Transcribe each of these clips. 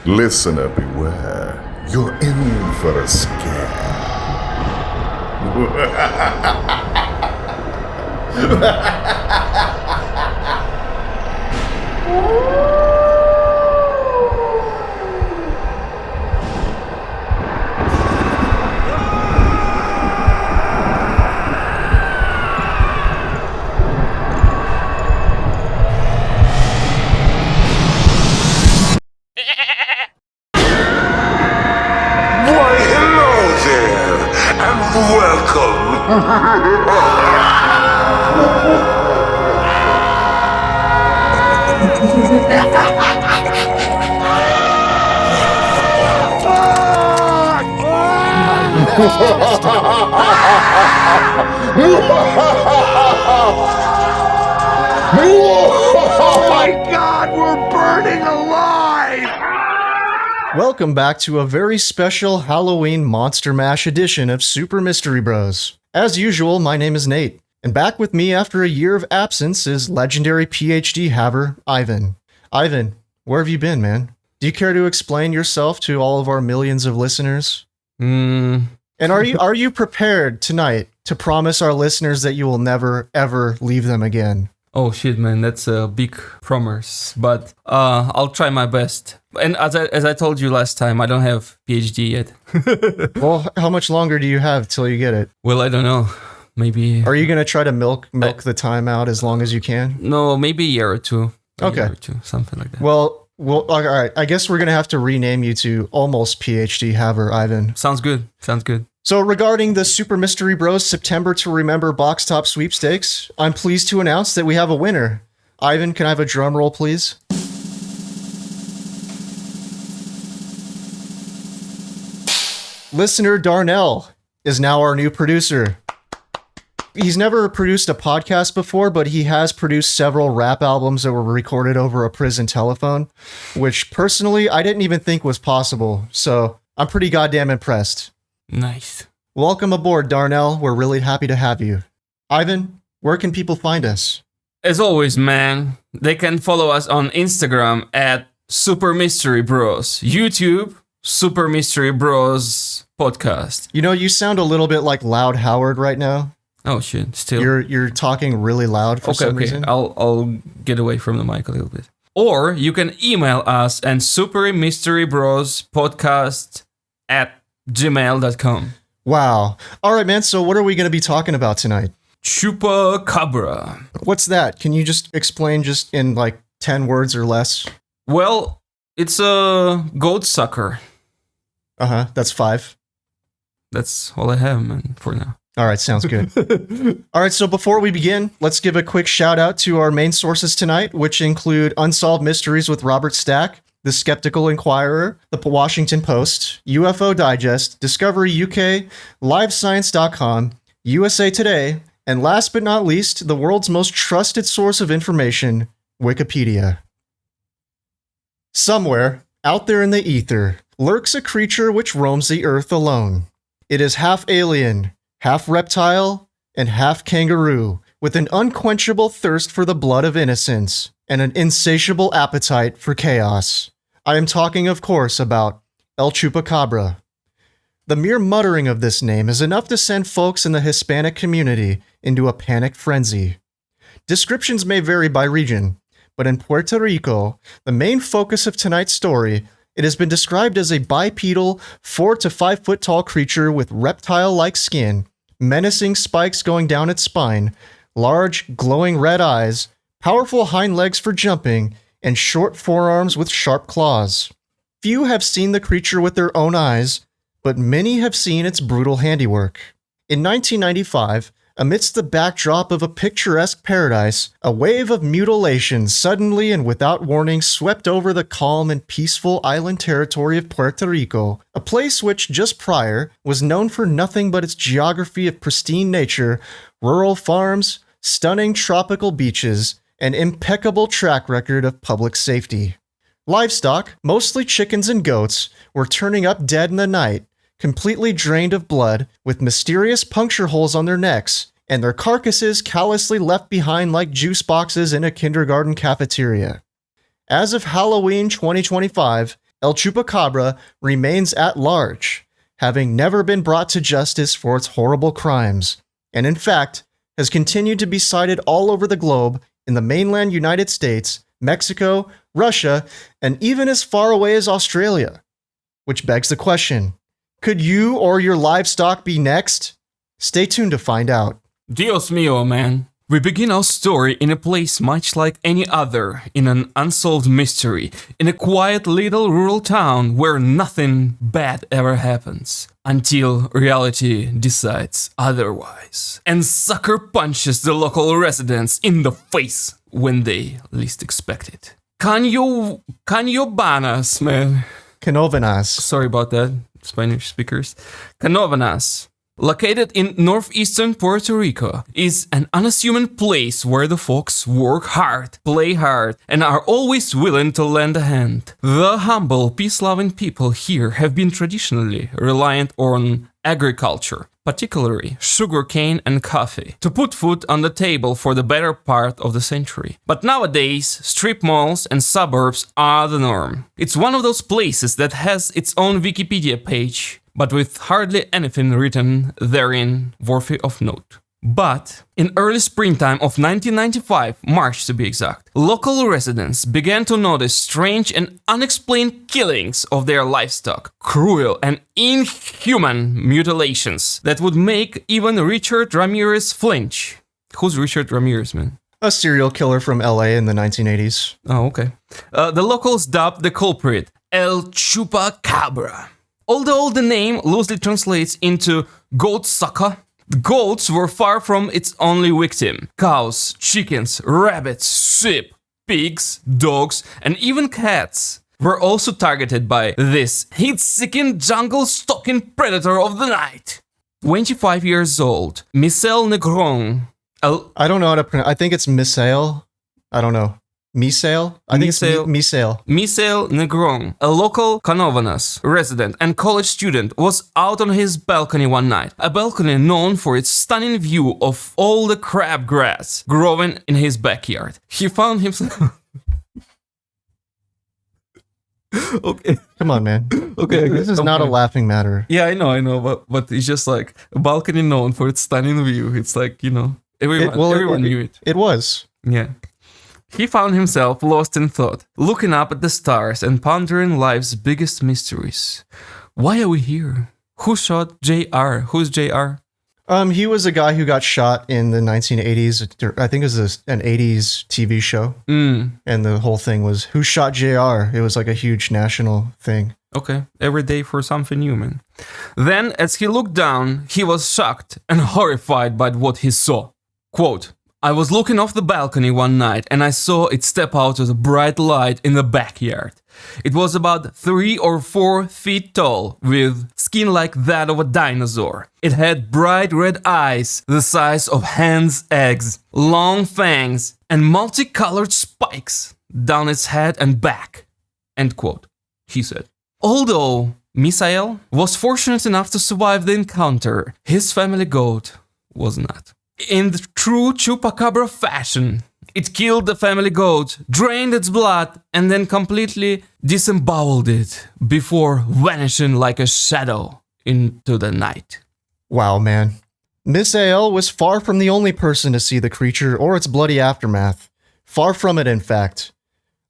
Listener beware, you're in for a scare. Why, hello there, and welcome. Oh my God, we're burning alive! Welcome back to a very special Halloween Monster Mash edition of Super Mystery Bros. As usual, my name is Nate, and back with me after a year of absence is legendary PhD haver Ivan. Ivan, where have you been, man? Do you care to explain yourself to all of our millions of listeners? And are you prepared tonight to promise our listeners that you will never ever leave them again? Oh shit, man, that's a big promise, but I'll try my best. And as I told you last time, I don't have PhD yet. Well, how much longer do you have till you get it? Well, I don't know. Maybe. Are you gonna try to milk the time out as long as you can? No, maybe a year or two. Okay. A year or two, something like that. Well, all right. I guess we're gonna have to rename you to almost PhD haver Ivan. Sounds good. Sounds good. So regarding the Super Mystery Bros September to Remember Box Top Sweepstakes, I'm pleased to announce that we have a winner. Ivan, can I have a drum roll, please? Listener Darnell is now our new producer. He's never produced a podcast before, but he has produced several rap albums that were recorded over a prison telephone, which personally I didn't even think was possible. So I'm pretty goddamn impressed. Nice. Welcome aboard, Darnell. We're really happy to have you. Ivan, where can people find us? As always, man, they can follow us on Instagram at Super Mystery Bros, YouTube Super Mystery Bros Podcast. You know, you sound a little bit like Loud Howard right now. Oh shit! Still, You're talking really loud for some reason. I'll get away from the mic a little bit. Or you can email us and Super Mystery Bros Podcast at gmail.com. Wow. All right, man. So what are we going to be talking about tonight? Chupacabra. What's that? Can you just explain just in like 10 words or less? Well, it's a goat sucker. Uh-huh. That's 5. That's all I have, man, for now. All right, sounds good. All right, so before we begin, let's give a quick shout out to our main sources tonight, which include Unsolved Mysteries with Robert Stack, The Skeptical Inquirer, The Washington Post, UFO Digest, Discovery UK, LiveScience.com, USA Today, and last but not least, the world's most trusted source of information, Wikipedia. Somewhere, out there in the ether, lurks a creature which roams the earth alone. It is half alien, half-reptile, and half-kangaroo, with an unquenchable thirst for the blood of innocence, and an insatiable appetite for chaos. I am talking, of course, about El Chupacabra. The mere muttering of this name is enough to send folks in the Hispanic community into a panic frenzy. Descriptions may vary by region, but in Puerto Rico, the main focus of tonight's story, it has been described as a bipedal, 4 to 5 foot tall creature with reptile-like skin, menacing spikes going down its spine, large, glowing red eyes, powerful hind legs for jumping, and short forearms with sharp claws. Few have seen the creature with their own eyes, but many have seen its brutal handiwork. In 1995, amidst the backdrop of a picturesque paradise, a wave of mutilation suddenly and without warning swept over the calm and peaceful island territory of Puerto Rico, a place which, just prior, was known for nothing but its geography of pristine nature, rural farms, stunning tropical beaches, and impeccable track record of public safety. Livestock, mostly chickens and goats, were turning up dead in the night, completely drained of blood, with mysterious puncture holes on their necks, and their carcasses callously left behind like juice boxes in a kindergarten cafeteria. As of Halloween 2025, El Chupacabra remains at large, having never been brought to justice for its horrible crimes, and in fact, has continued to be sighted all over the globe in the mainland United States, Mexico, Russia, and even as far away as Australia. Which begs the question, could you or your livestock be next? Stay tuned to find out. Dios mío, man. We begin our story in a place much like any other, in an unsolved mystery, in a quiet little rural town where nothing bad ever happens, until reality decides otherwise, and sucker punches the local residents in the face when they least expect it. Canóvanas, man. Canóvanas. Sorry about that, Spanish speakers. Canóvanas, located in northeastern Puerto Rico, is an unassuming place where the folks work hard, play hard, and are always willing to lend a hand. The humble, peace-loving people here have been traditionally reliant on agriculture, particularly sugarcane and coffee, to put food on the table for the better part of the century. But nowadays, strip malls and suburbs are the norm. It's one of those places that has its own Wikipedia page, but with hardly anything written therein worthy of note. But in early springtime of 1995, March to be exact, local residents began to notice strange and unexplained killings of their livestock, cruel and inhuman mutilations that would make even Richard Ramirez flinch. Who's Richard Ramirez, man? A serial killer from LA in the 1980s. Oh, okay. The locals dubbed the culprit El Chupacabra. Although the name loosely translates into goat sucker, the goats were far from its only victim. Cows, chickens, rabbits, sheep, pigs, dogs, and even cats were also targeted by this heat-seeking, jungle-stalking predator of the night. 25 years old, Michel Negron. I don't know how to pronounce. I think it's Misael. I don't know. Misael? I think it's Misael. Michel Negron, a local Canóvanas resident and college student, was out on his balcony one night. A balcony known for its stunning view of all the crabgrass growing in his backyard. He found himself... Okay. Come on, man. Okay. This is not a laughing matter. Yeah, I know, but it's just like a balcony known for its stunning view. It's like, you know, everyone knew it. It was. Yeah. He found himself lost in thought, looking up at the stars and pondering life's biggest mysteries. Why are we here? Who shot JR? Who's JR? He was a guy who got shot in the 1980s. I think it was an 80s TV show. And the whole thing was, who shot JR? It was like a huge national thing. Okay, every day for something human. Then, as he looked down, he was shocked and horrified by what he saw. Quote, I was looking off the balcony one night and I saw it step out of the bright light in the backyard. It was about 3 or 4 feet tall, with skin like that of a dinosaur. It had bright red eyes, the size of hen's eggs, long fangs, and multicolored spikes down its head and back. End quote, he said. Although Misael was fortunate enough to survive the encounter, his family goat was not. In the true Chupacabra fashion, it killed the family goat, drained its blood, and then completely disemboweled it before vanishing like a shadow into the night. Wow, man. Misael was far from the only person to see the creature or its bloody aftermath. Far from it, in fact.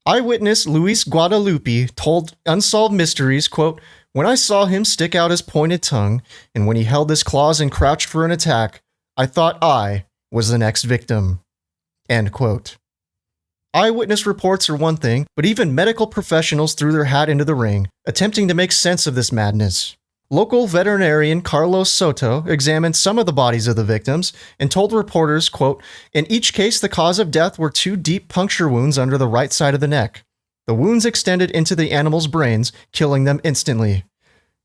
Eyewitness Luis Guadalupe told Unsolved Mysteries, quote, when I saw him stick out his pointed tongue, and when he held his claws and crouched for an attack, I thought I was the next victim. End quote. Eyewitness reports are one thing, but even medical professionals threw their hat into the ring, attempting to make sense of this madness. Local veterinarian Carlos Soto examined some of the bodies of the victims and told reporters, quote, in each case the cause of death were 2 deep puncture wounds under the right side of the neck. The wounds extended into the animals' brains, killing them instantly.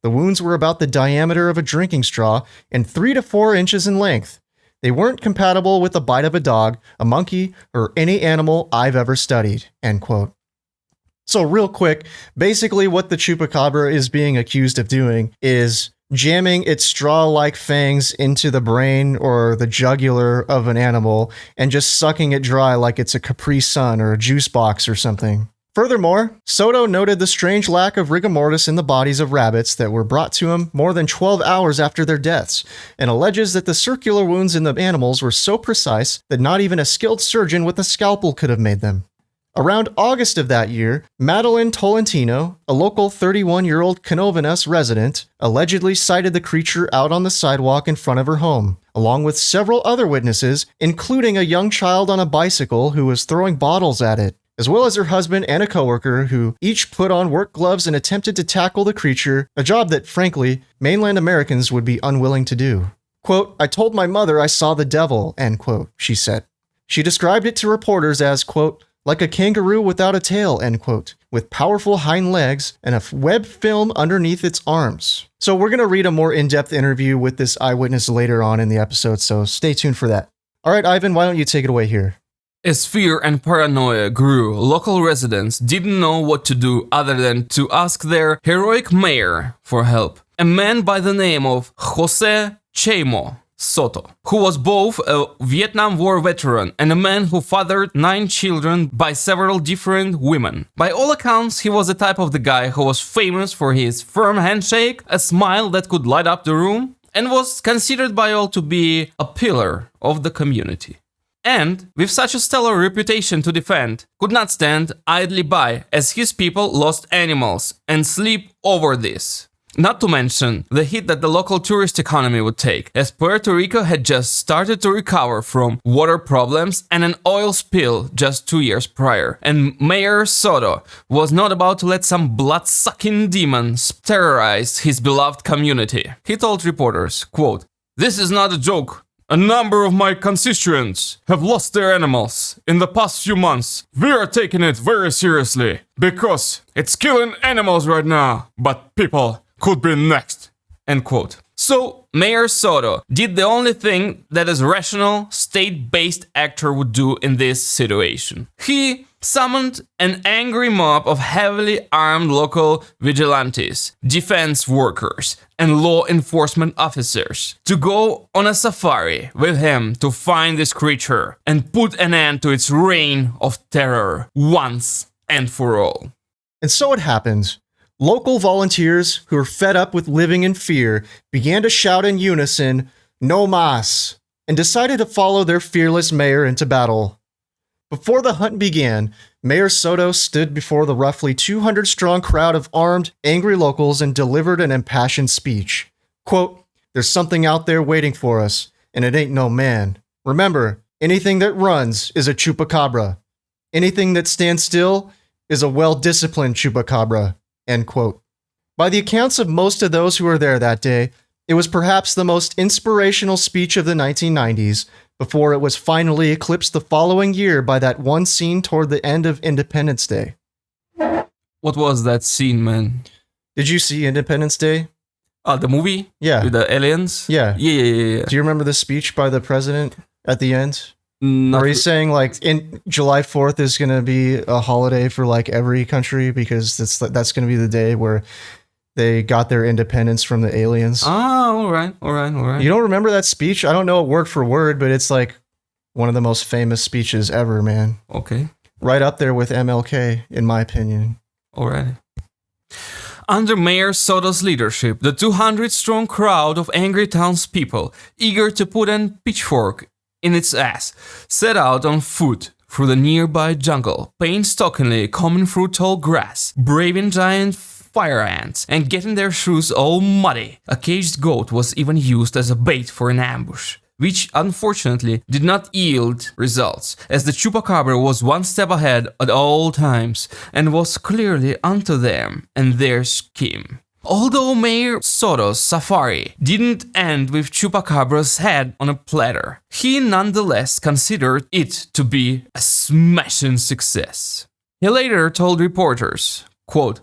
The wounds were about the diameter of a drinking straw and 3 to 4 inches in length. They weren't compatible with the bite of a dog, a monkey, or any animal I've ever studied. End quote. So real quick, basically what the Chupacabra is being accused of doing is jamming its straw-like fangs into the brain or the jugular of an animal and just sucking it dry like it's a Capri Sun or a juice box or something. Furthermore, Soto noted the strange lack of rigor mortis in the bodies of rabbits that were brought to him more than 12 hours after their deaths, and alleges that the circular wounds in the animals were so precise that not even a skilled surgeon with a scalpel could have made them. Around August of that year, Madeline Tolentino, a local 31-year-old Canóvanas resident, allegedly sighted the creature out on the sidewalk in front of her home, along with several other witnesses, including a young child on a bicycle who was throwing bottles at it, as well as her husband and a coworker who each put on work gloves and attempted to tackle the creature, a job that, frankly, mainland Americans would be unwilling to do. Quote, "I told my mother I saw the devil," end quote, she said. She described it to reporters as, quote, "like a kangaroo without a tail," end quote, with powerful hind legs and a web film underneath its arms. So we're going to read a more in-depth interview with this eyewitness later on in the episode, so stay tuned for that. All right, Ivan, why don't you take it away here? As fear and paranoia grew, local residents didn't know what to do other than to ask their heroic mayor for help. A man by the name of Jose Chemo Soto, who was both a Vietnam War veteran and a man who fathered 9 children by several different women. By all accounts, he was the type of the guy who was famous for his firm handshake, a smile that could light up the room, and was considered by all to be a pillar of the community. And, with such a stellar reputation to defend, could not stand idly by as his people lost animals and sleep over this. Not to mention the hit that the local tourist economy would take, as Puerto Rico had just started to recover from water problems and an oil spill just 2 years prior, and Mayor Soto was not about to let some blood-sucking demons terrorize his beloved community. He told reporters, quote, "This is not a joke. A number of my constituents have lost their animals in the past few months. We are taking it very seriously because it's killing animals right now, but people could be next." End quote. So, Mayor Soto did the only thing that a rational, state-based actor would do in this situation. He summoned an angry mob of heavily armed local vigilantes, defense workers, and law enforcement officers to go on a safari with him to find this creature and put an end to its reign of terror once and for all. And so it happened. Local volunteers who were fed up with living in fear began to shout in unison, "No mas," and decided to follow their fearless mayor into battle. Before the hunt began, Mayor Soto stood before the roughly 200-strong crowd of armed, angry locals and delivered an impassioned speech. Quote, "There's something out there waiting for us, and it ain't no man. Remember, anything that runs is a chupacabra. Anything that stands still is a well-disciplined chupacabra." End quote. By the accounts of most of those who were there that day, it was perhaps the most inspirational speech of the 1990s, before it was finally eclipsed the following year by that one scene toward the end of Independence Day. What was that scene, man? Did you see Independence Day? The movie? Yeah. With the aliens? Yeah. Yeah. Do you remember the speech by the president at the end? Not Where he's saying like in July 4th is going to be a holiday for like every country because that's going to be the day where they got their independence from the aliens. all right. You don't remember that speech? I don't know it word for word, but it's like one of the most famous speeches ever, man. Okay. Right up there with MLK, in my opinion. All right. Under Mayor Soto's leadership, the 200-strong crowd of angry townspeople, eager to put a pitchfork in its ass, set out on foot through the nearby jungle, painstakingly combing through tall grass, braving giant fire ants, and getting their shoes all muddy. A caged goat was even used as a bait for an ambush, which unfortunately did not yield results, as the Chupacabra was one step ahead at all times and was clearly onto them and their scheme. Although Mayor Soto's safari didn't end with Chupacabra's head on a platter, he nonetheless considered it to be a smashing success. He later told reporters, quote,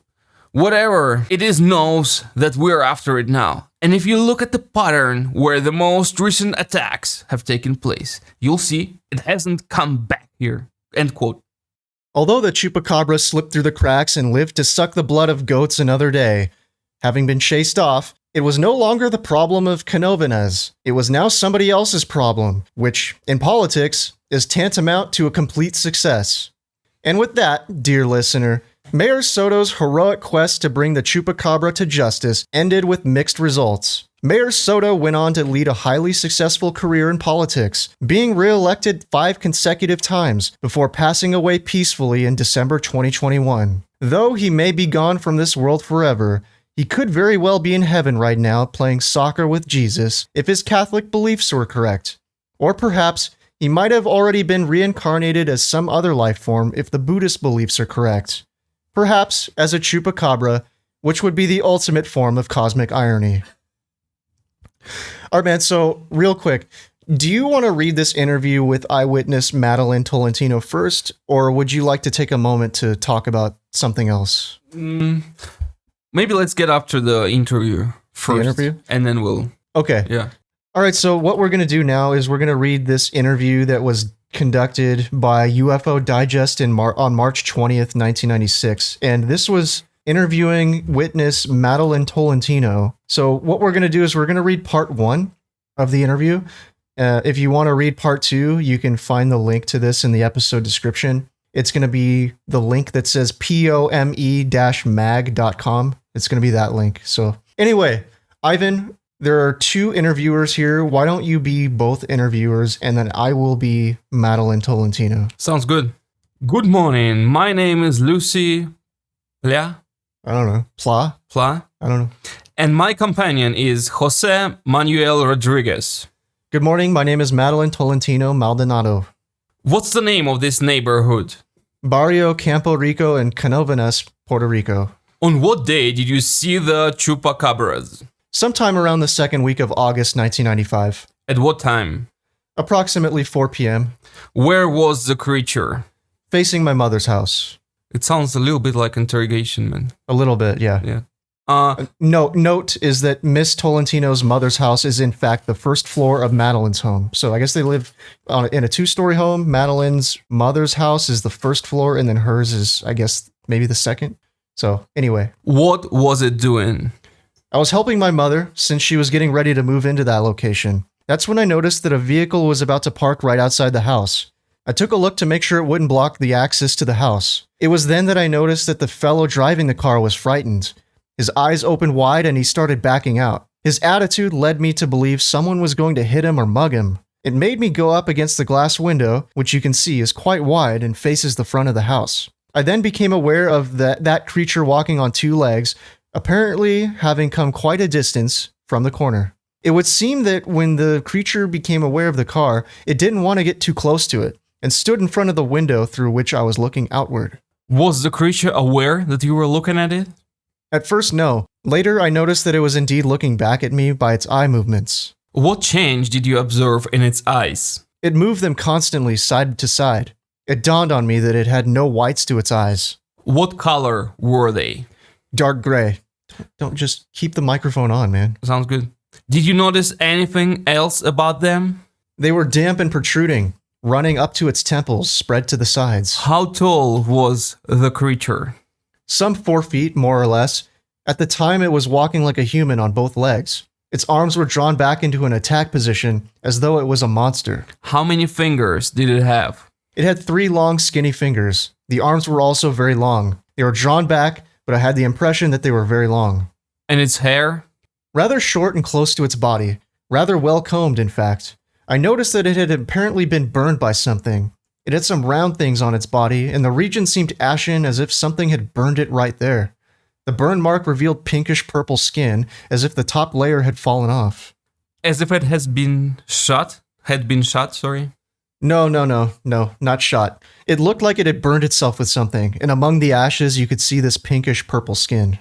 "Whatever it is knows that we're after it now. And if you look at the pattern where the most recent attacks have taken place, you'll see it hasn't come back here." End quote. Although the Chupacabra slipped through the cracks and lived to suck the blood of goats another day, having been chased off, it was no longer the problem of Canóvanas. It was now somebody else's problem, which, in politics, is tantamount to a complete success. And with that, dear listener, Mayor Soto's heroic quest to bring the Chupacabra to justice ended with mixed results. Mayor Soto went on to lead a highly successful career in politics, being re-elected 5 consecutive times before passing away peacefully in December 2021. Though he may be gone from this world forever, he could very well be in heaven right now playing soccer with Jesus if his Catholic beliefs were correct. Or perhaps he might have already been reincarnated as some other life form if the Buddhist beliefs are correct. Perhaps as a Chupacabra, which would be the ultimate form of cosmic irony. All right, man, so real quick, do you want to read this interview with eyewitness Madeline Tolentino first, or would you like to take a moment to talk about something else? Maybe let's get up to the interview first. The interview? And then we'll... Okay. Yeah. All right, so what we're going to do now is we're going to read this interview that was conducted by UFO Digest on March 20th, 1996. And this was interviewing witness Madeline Tolentino. So what we're going to do is we're going to read part 1 of the interview. If you want to read part 2, you can find the link to this in the episode description. It's going to be the link that says pome-mag.com. It's going to be that link. So anyway, Ivan, there are 2 interviewers here. Why don't you be both interviewers, and then I will be Madeline Tolentino. Sounds good. Good morning. My name is Lucy Pla. I don't know. Pla? Pla. I don't know. And my companion is Jose Manuel Rodriguez. Good morning. My name is Madeline Tolentino Maldonado. What's the name of this neighborhood? Barrio Campo Rico in Canóvanas, Puerto Rico. On what day did you see the Chupacabras? Sometime around the second week of August 1995. At what time? Approximately 4 p.m. Where was the creature? Facing my mother's house. It sounds a little bit like interrogation, man. A little bit, yeah. Yeah. Note is that Miss Tolentino's mother's house is in fact the first floor of Madeline's home. So I guess they live in a 2-story home. Madeline's mother's house is the first floor, and then hers is, I guess, maybe the second. So anyway. What was it doing? I was helping my mother since she was getting ready to move into that location. That's when I noticed that a vehicle was about to park right outside the house. I took a look to make sure it wouldn't block the access to the house. It was then that I noticed that the fellow driving the car was frightened. His eyes opened wide and he started backing out. His attitude led me to believe someone was going to hit him or mug him. It made me go up against the glass window, which you can see is quite wide and faces the front of the house. I then became aware of that creature walking on 2 legs, apparently having come quite a distance from the corner. It would seem that when the creature became aware of the car, it didn't want to get too close to it, and stood in front of the window through which I was looking outward. Was the creature aware that you were looking at it? At first, no. Later, I noticed that it was indeed looking back at me by its eye movements. What change did you observe in its eyes? It moved them constantly side to side. It dawned on me that it had no whites to its eyes. What color were they? Dark gray. Don't just keep the microphone on, man. Sounds good. Did you notice anything else about them? They were damp and protruding, running up to its temples, spread to the sides. How tall was the creature? Some 4 feet, more or less. At the time, it was walking like a human on both legs. Its arms were drawn back into an attack position, as though it was a monster. How many fingers did it have? It had 3 long, skinny fingers. The arms were also very long. They were drawn back, but I had the impression that they were very long. And its hair? Rather short and close to its body. Rather well combed, in fact. I noticed that it had apparently been burned by something. It had some round things on its body, and the region seemed ashen as if something had burned it right there. The burn mark revealed pinkish purple skin, as if the top layer had fallen off. As if it had been shot? No, not shot. It looked like it had burned itself with something, and among the ashes you could see this pinkish purple skin.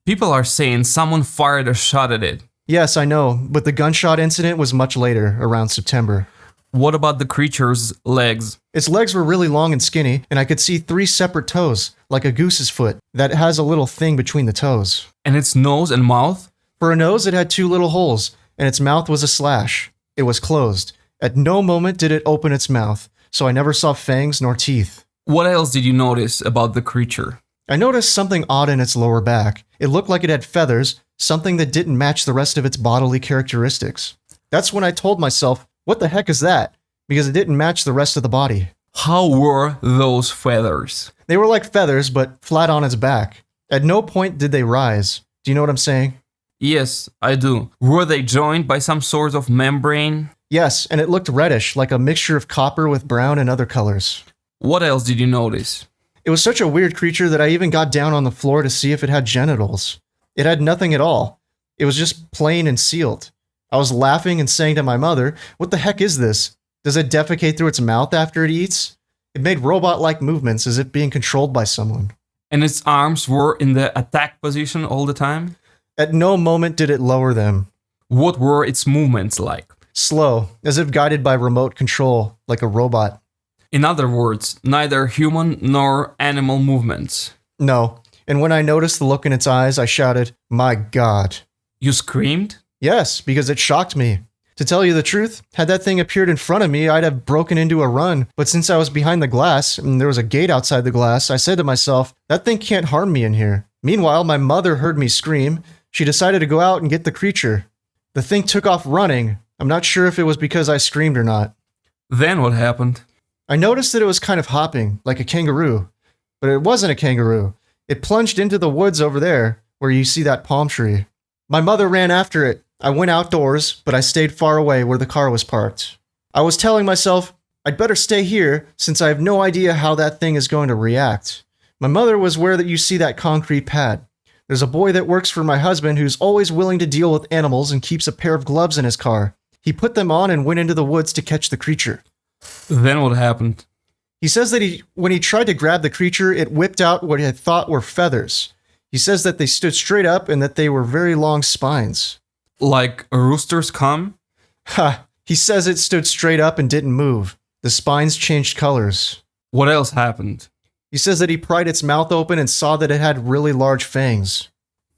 People are saying someone fired a shot at it. Yes, I know, but the gunshot incident was much later, around September. What about the creature's legs? Its legs were really long and skinny, and I could see 3 separate toes, like a goose's foot, that has a little thing between the toes. And its nose and mouth? For a nose, it had 2 little holes, and its mouth was a slash. It was closed. At no moment did it open its mouth, so I never saw fangs nor teeth. What else did you notice about the creature? I noticed something odd in its lower back. It looked like it had feathers, something that didn't match the rest of its bodily characteristics. That's when I told myself, what the heck is that? Because it didn't match the rest of the body. How were those feathers? They were like feathers, but flat on its back. At no point did they rise. Do you know what I'm saying? Yes, I do. Were they joined by some sort of membrane? Yes, and it looked reddish, like a mixture of copper with brown and other colors. What else did you notice? It was such a weird creature that I even got down on the floor to see if it had genitals. It had nothing at all. It was just plain and sealed. I was laughing and saying to my mother, "What the heck is this? Does it defecate through its mouth after it eats?" It made robot-like movements as if being controlled by someone. And its arms were in the attack position all the time? At no moment did it lower them. What were its movements like? Slow, as if guided by remote control, like a robot. In other words, neither human nor animal movements. No, and when I noticed the look in its eyes, I shouted, "My God." You screamed? Yes, because it shocked me. To tell you the truth, had that thing appeared in front of me, I'd have broken into a run. But since I was behind the glass, and there was a gate outside the glass, I said to myself, that thing can't harm me in here. Meanwhile, my mother heard me scream. She decided to go out and get the creature. The thing took off running. I'm not sure if it was because I screamed or not. Then what happened? I noticed that it was kind of hopping, like a kangaroo. But it wasn't a kangaroo. It plunged into the woods over there, where you see that palm tree. My mother ran after it. I went outdoors, but I stayed far away where the car was parked. I was telling myself, I'd better stay here since I have no idea how that thing is going to react. My mother was where that you see that concrete pad. There's a boy that works for my husband who's always willing to deal with animals and keeps a pair of gloves in his car. He put them on and went into the woods to catch the creature. Then what happened? He says that when he tried to grab the creature, it whipped out what he thought were feathers. He says that they stood straight up and that they were very long spines. Like a rooster's cum? Ha! He says it stood straight up and didn't move. The spines changed colors. What else happened? He says that he pried its mouth open and saw that it had really large fangs.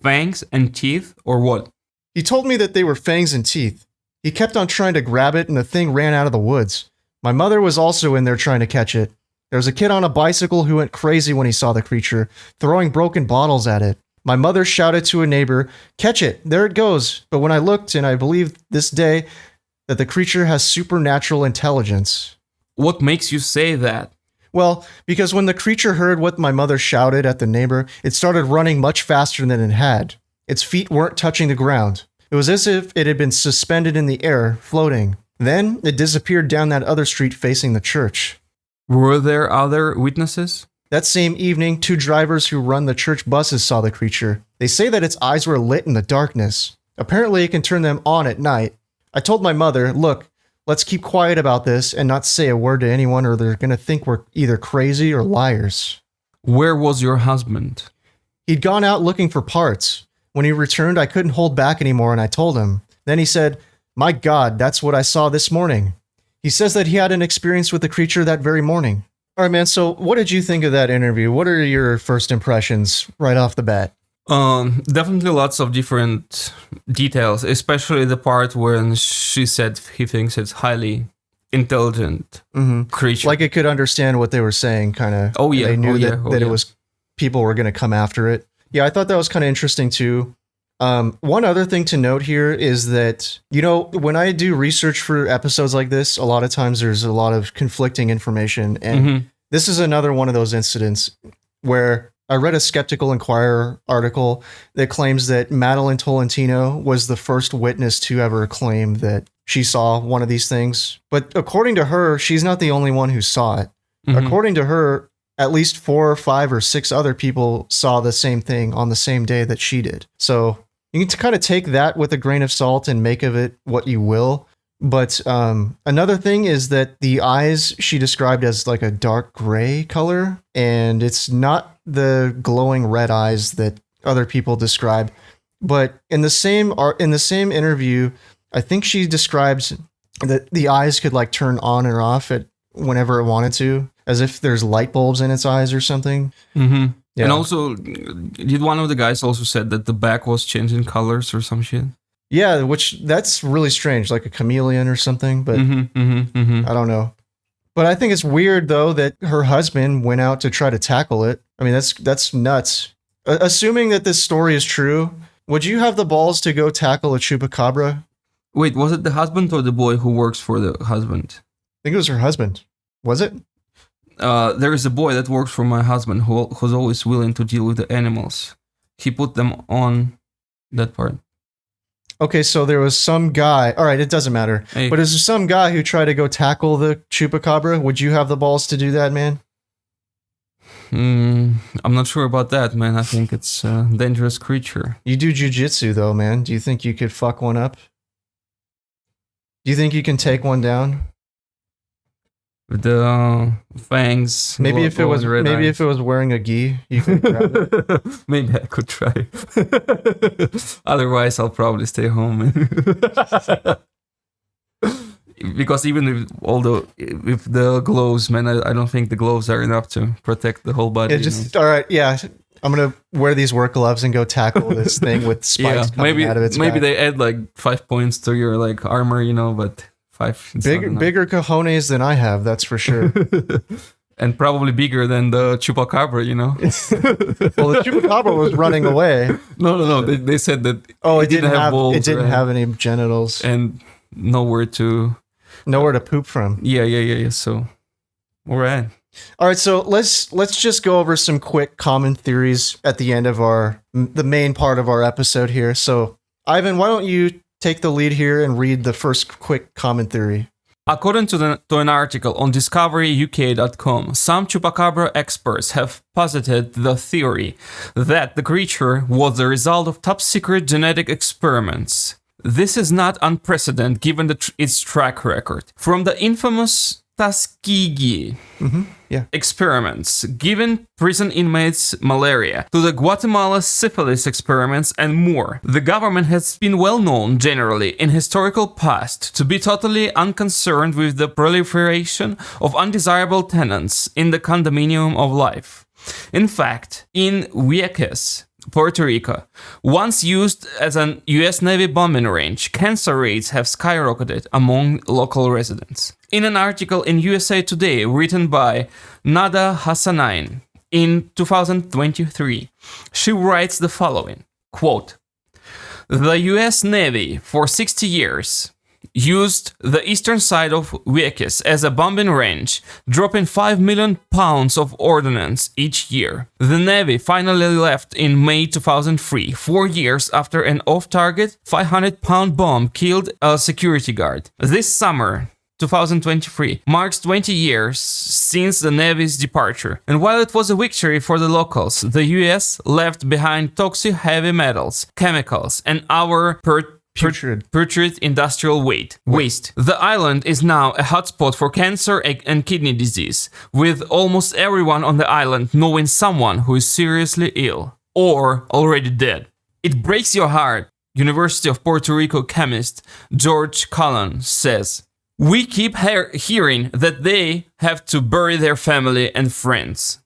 Fangs and teeth, or what? He told me that they were fangs and teeth. He kept on trying to grab it and the thing ran out of the woods. My mother was also in there trying to catch it. There was a kid on a bicycle who went crazy when he saw the creature, throwing broken bottles at it. My mother shouted to a neighbor, "Catch it, there it goes." But when I looked, and I believe this day, that the creature has supernatural intelligence. What makes you say that? Well, because when the creature heard what my mother shouted at the neighbor, it started running much faster than it had. Its feet weren't touching the ground. It was as if it had been suspended in the air, floating. Then it disappeared down that other street facing the church. Were there other witnesses? That same evening, 2 drivers who run the church buses saw the creature. They say that its eyes were lit in the darkness. Apparently, it can turn them on at night. I told my mother, look, let's keep quiet about this and not say a word to anyone or they're going to think we're either crazy or liars. Where was your husband? He'd gone out looking for parts. When he returned, I couldn't hold back anymore and I told him. Then he said, "My God, that's what I saw this morning." He says that he had an experience with the creature that very morning. All right, man, so what did you think of that interview? What are your first impressions right off the bat? Definitely lots of different details, especially the part when she said he thinks it's highly intelligent creature. Like it could understand what they were saying, kind of. Oh, yeah. They knew that it was people were going to come after it. Yeah, I thought that was kind of interesting too. One other thing to note here is that, you know, when I do research for episodes like this, a lot of times there's a lot of conflicting information. And this is another one of those incidents where I read a Skeptical Inquirer article that claims that Madeline Tolentino was the first witness to ever claim that she saw one of these things. But according to her, she's not the only one who saw it. According to her, at least 4 or 5 or 6 other people saw the same thing on the same day that she did. So you can kind of take that with a grain of salt and make of it what you will. But another thing is that the eyes she described as like a dark gray color, and it's not the glowing red eyes that other people describe. But in the same interview, I think she describes that the eyes could like turn on or off at whenever it wanted to, as if there's light bulbs in its eyes or something. Yeah. And also, did one of the guys also said that the back was changing colors or some shit? Yeah, which that's really strange, like a chameleon or something, but I don't know. But I think it's weird though that her husband went out to try to tackle it. I mean, that's nuts. Assuming that this story is true, would you have the balls to go tackle a chupacabra? Wait, was it the husband or the boy who works for the husband? I think it was her husband. Was it? There is a boy that works for my husband who's always willing to deal with the animals. He put them on that part. Okay, so there was some guy. All right, it doesn't matter. Hey. But is there some guy who tried to go tackle the chupacabra? Would you have the balls to do that, man? I'm not sure about that, man. I think it's a dangerous creature. You do jujitsu, though, man. Do you think you could fuck one up? Do you think you can take one down? With the fangs. Maybe if it was wearing a gi, you could grab it. Maybe I could try. Otherwise, I'll probably stay home. Because even with the gloves, man, I don't think the gloves are enough to protect the whole body. All right, yeah. I'm gonna wear these work gloves and go tackle this thing with spikes coming out of its maybe back. they add like 5 points to your like armor, but 5. Bigger cojones than I have, that's for sure. And probably bigger than the chupacabra, Well, the chupacabra was running away. No. They said that. It didn't have balls, it didn't have any genitals and nowhere to poop from. Yeah. So, all right. All right, so let's just go over some quick common theories at the end of the main part of our episode here. So, Ivan, why don't you take the lead here and read the first quick common theory? According to an article on discoveryuk.com, some chupacabra experts have posited the theory that the creature was the result of top-secret genetic experiments. This is not unprecedented given its track record. From the infamous Tuskegee experiments, giving prison inmates malaria, to the Guatemala syphilis experiments and more. The government has been well known generally in historical past to be totally unconcerned with the proliferation of undesirable tenants in the condominium of life. In fact, in Vieques, Puerto Rico, once used as an US Navy bombing range, cancer rates have skyrocketed among local residents. In an article in USA Today written by Nada Hassanain in 2023, she writes the following, quote, "The US Navy for 60 years used the eastern side of Vieques as a bombing range, dropping 5 million pounds of ordnance each year. The Navy finally left in May 2003, 4 years after an off-target 500-pound bomb killed a security guard. This summer, 2023, marks 20 years since the Navy's departure. And while it was a victory for the locals, the US left behind toxic heavy metals, chemicals, and our putrid industrial waste. The island is now a hotspot for cancer and kidney disease, with almost everyone on the island knowing someone who is seriously ill or already dead. It breaks your heart," University of Puerto Rico chemist George Cullen says. "We keep hearing that they have to bury their family and friends.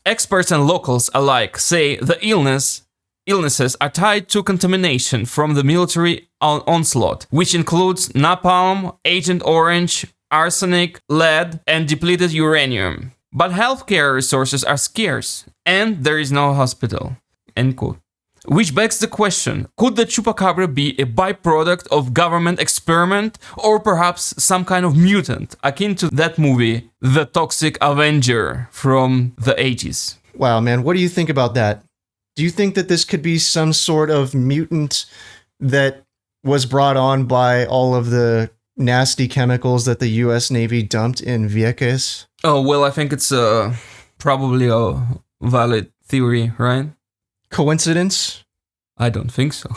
Experts and locals alike say the illnesses are tied to contamination from the military onslaught, which includes napalm, Agent Orange, arsenic, lead, and depleted uranium. But healthcare resources are scarce, and there is no hospital." End quote. Which begs the question, could the chupacabra be a byproduct of government experiment, or perhaps some kind of mutant, akin to that movie, The Toxic Avenger, from the 80s? Wow, man, what do you think about that? Do you think that this could be some sort of mutant that was brought on by all of the nasty chemicals that the US Navy dumped in Vieques? Oh, well, I think it's probably a valid theory, right? Coincidence? I don't think so.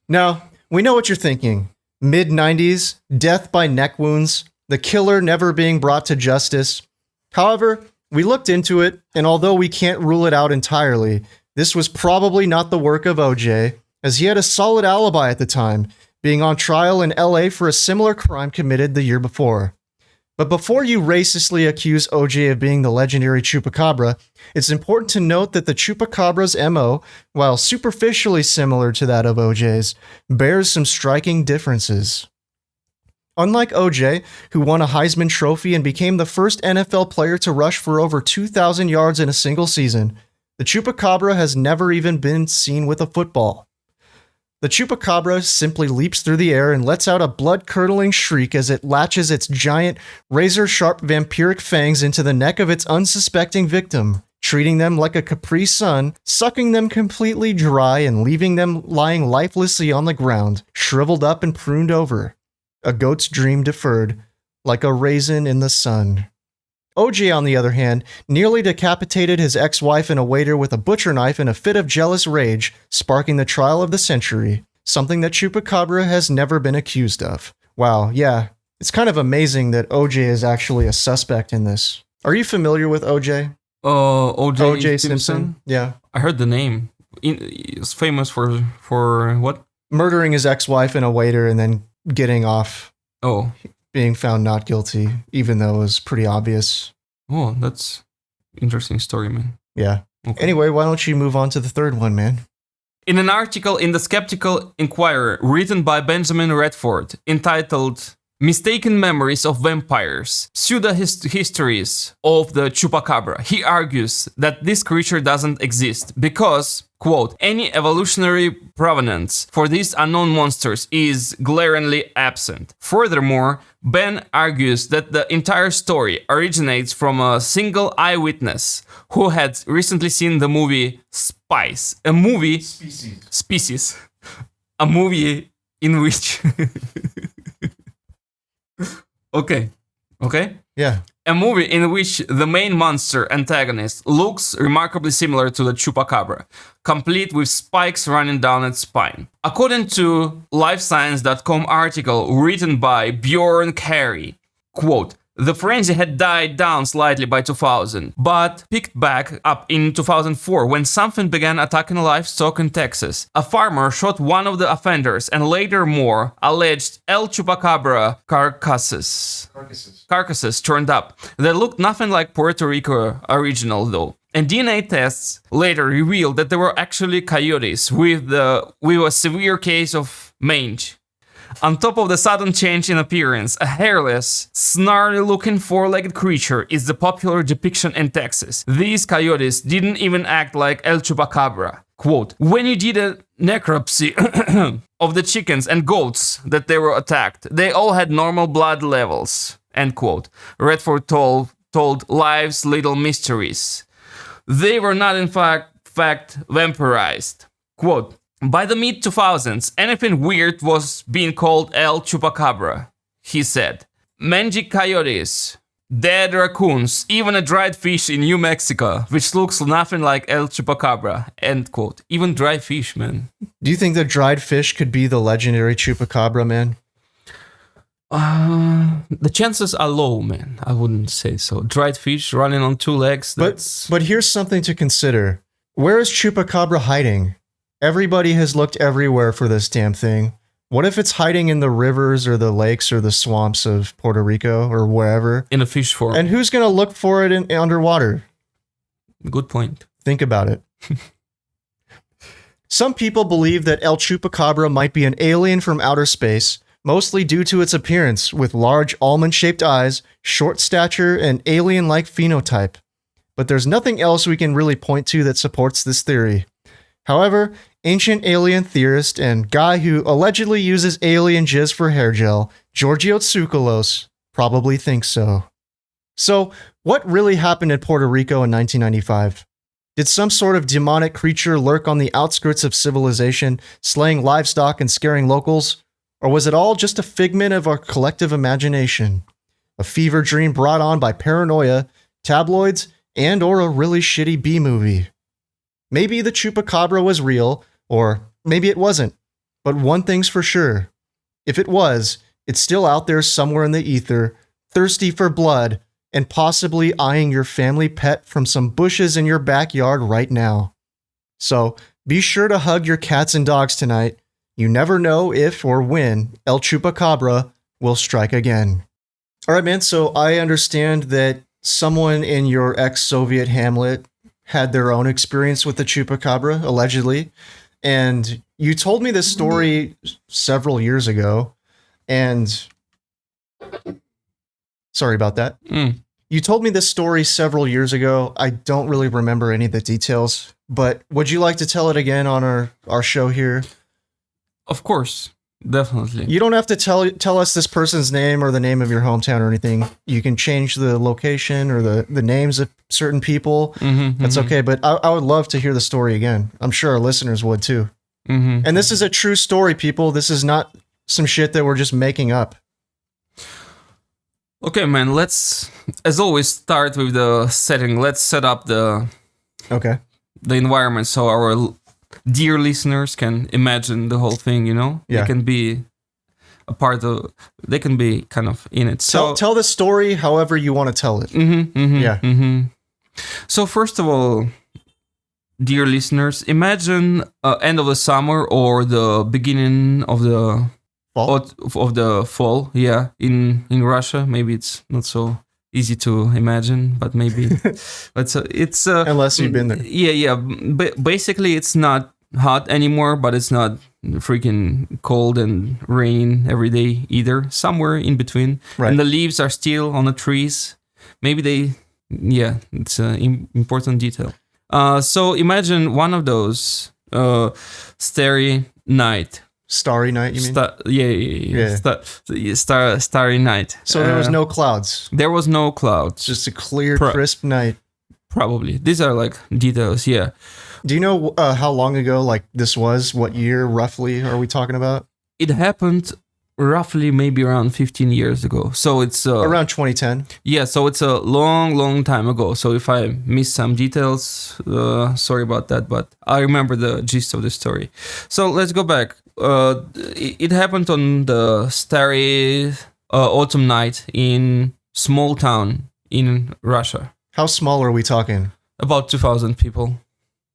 Now, we know what you're thinking. Mid-90s, death by neck wounds, the killer never being brought to justice. However, we looked into it, and although we can't rule it out entirely, this was probably not the work of OJ, as he had a solid alibi at the time, being on trial in LA for a similar crime committed the year before. But before you racistly accuse OJ of being the legendary Chupacabra, it's important to note that the Chupacabra's MO, while superficially similar to that of OJ's, bears some striking differences. Unlike OJ, who won a Heisman Trophy and became the first NFL player to rush for over 2,000 yards in a single season, the Chupacabra has never even been seen with a football. The Chupacabra simply leaps through the air and lets out a blood-curdling shriek as it latches its giant, razor-sharp vampiric fangs into the neck of its unsuspecting victim, treating them like a Capri Sun, sucking them completely dry and leaving them lying lifelessly on the ground, shriveled up and pruned over. A goat's dream deferred, like a raisin in the sun. OJ, on the other hand, nearly decapitated his ex-wife and a waiter with a butcher knife in a fit of jealous rage, sparking the trial of the century, something that Chupacabra has never been accused of. Wow, yeah, it's kind of amazing that OJ is actually a suspect in this. Are you familiar with OJ? O.J. Simpson? Yeah. I heard the name. He's famous for what? Murdering his ex-wife and a waiter and then getting off. Oh. Being found not guilty, even though it was pretty obvious. Oh, that's interesting story, man. Yeah. Okay. Anyway, why don't you move on to the third one, man? In an article in the Skeptical Inquirer written by Benjamin Redford entitled Mistaken Memories of Vampires, Pseudo-Histories of the Chupacabra, he argues that this creature doesn't exist because, quote, any evolutionary provenance for these unknown monsters is glaringly absent. Furthermore, Ben argues that the entire story originates from a single eyewitness who had recently seen the movie Spice, a movie... Species. A movie in which... Okay. Yeah. A movie in which the main monster antagonist looks remarkably similar to the Chupacabra, complete with spikes running down its spine. According to LifeScience.com article written by Bjorn Carey, quote, the frenzy had died down slightly by 2000, but picked back up in 2004 when something began attacking livestock in Texas. A farmer shot one of the offenders and later more alleged El Chupacabra carcasses turned up. They looked nothing like Puerto Rico original though. And DNA tests later revealed that they were actually coyotes with a severe case of mange. On top of the sudden change in appearance, a hairless, snarly-looking four-legged creature is the popular depiction in Texas. These coyotes didn't even act like El Chupacabra. Quote, when you did a necropsy of the chickens and goats that they were attacked, they all had normal blood levels. End quote. Redford told Life's Little Mysteries. They were not in fact vampirized. Quote, by the mid-2000s, anything weird was being called El Chupacabra, he said. Mangy coyotes, dead raccoons, even a dried fish in New Mexico, which looks nothing like El Chupacabra, end quote. Even dried fish, man. Do you think the dried fish could be the legendary Chupacabra, man? The chances are low, man. I wouldn't say so. Dried fish running on two legs, that's... But here's something to consider. Where is Chupacabra hiding? Everybody has looked everywhere for this damn thing. What if it's hiding in the rivers or the lakes or the swamps of Puerto Rico or wherever? In a fish form. And who's going to look for it underwater? Good point. Think about it. Some people believe that El Chupacabra might be an alien from outer space, mostly due to its appearance with large almond-shaped eyes, short stature, and alien-like phenotype. But there's nothing else we can really point to that supports this theory. However, ancient alien theorist and guy who allegedly uses alien jizz for hair gel, Giorgio Tsoukalos, probably thinks so. So, what really happened in Puerto Rico in 1995? Did some sort of demonic creature lurk on the outskirts of civilization, slaying livestock and scaring locals? Or was it all just a figment of our collective imagination? A fever dream brought on by paranoia, tabloids, and or a really shitty B-movie? Maybe the Chupacabra was real, or maybe it wasn't. But one thing's for sure. If it was, it's still out there somewhere in the ether, thirsty for blood, and possibly eyeing your family pet from some bushes in your backyard right now. So, be sure to hug your cats and dogs tonight. You never know if or when El Chupacabra will strike again. Alright, man, so I understand that someone in your ex-Soviet hamlet had their own experience with the Chupacabra, allegedly. And you told me this story several years ago. And sorry about that. You told me this story several years ago. I don't really remember any of the details. But would you like to tell it again on our show here? Of course, definitely. You don't have to tell us this person's name or the name of your hometown or anything. You can change the location or the names of certain people. That's okay. But I would love to hear the story again. I'm sure our listeners would too. And this is a true story, people. This is not some shit that we're just making up. Okay, man, let's, as always, start with the setting. Let's set up the environment so our dear listeners can imagine the whole thing, you know? Yeah. They can be a part of, they can be kind of in it. So tell the story however you want to tell it. So first of all, dear listeners, imagine end of the summer or the beginning of the fall, yeah, in Russia. Maybe it's not so easy to imagine, but maybe it's unless you've been there. Yeah. But basically, it's not hot anymore, but it's not freaking cold and raining every day either. Somewhere in between, right. And the leaves are still on the trees. Maybe it's an important detail. So imagine one of those starry night. Starry night, you mean? Starry night. So there was no clouds. There was no clouds. Just a clear, crisp night. Probably. These are like details, yeah. Do you know how long ago like this was? What year roughly are we talking about? It happened roughly maybe around 15 years ago. So it's around 2010. Yeah, so it's a long time ago. So if I miss some details, sorry about that, but I remember the gist of the story. So let's go back. It happened on the starry autumn night in small town in Russia. How small are we talking? About 2,000 people.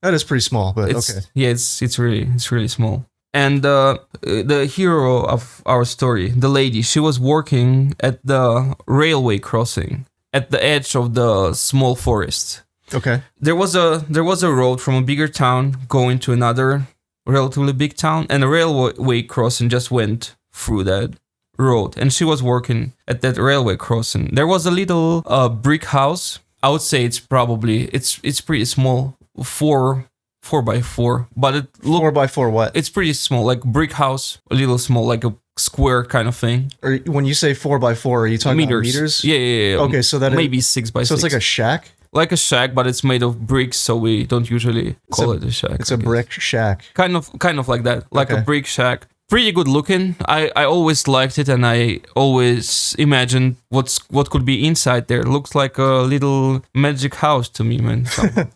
That is pretty small, but okay. Yeah, it's really small. And the hero of our story, the lady, she was working at the railway crossing at the edge of the small forest. Okay. There was a road from a bigger town going to another relatively big town, and a railway crossing just went through that road. And she was working at that railway crossing. There was a little brick house. I would say it's pretty small, 4x4, but it looked 4x4 what? It's pretty small, like brick house, a little small, like a square kind of thing. Or when you say 4x4, are you talking about meters? Yeah. Okay, so that maybe 6x6. So it's like a shack? Like a shack, but it's made of bricks, so we don't usually call it a shack. It's a brick shack. Kind of like that, like a brick shack. Pretty good looking. I always liked it, and I always imagined what could be inside there. Looks like a little magic house to me, man.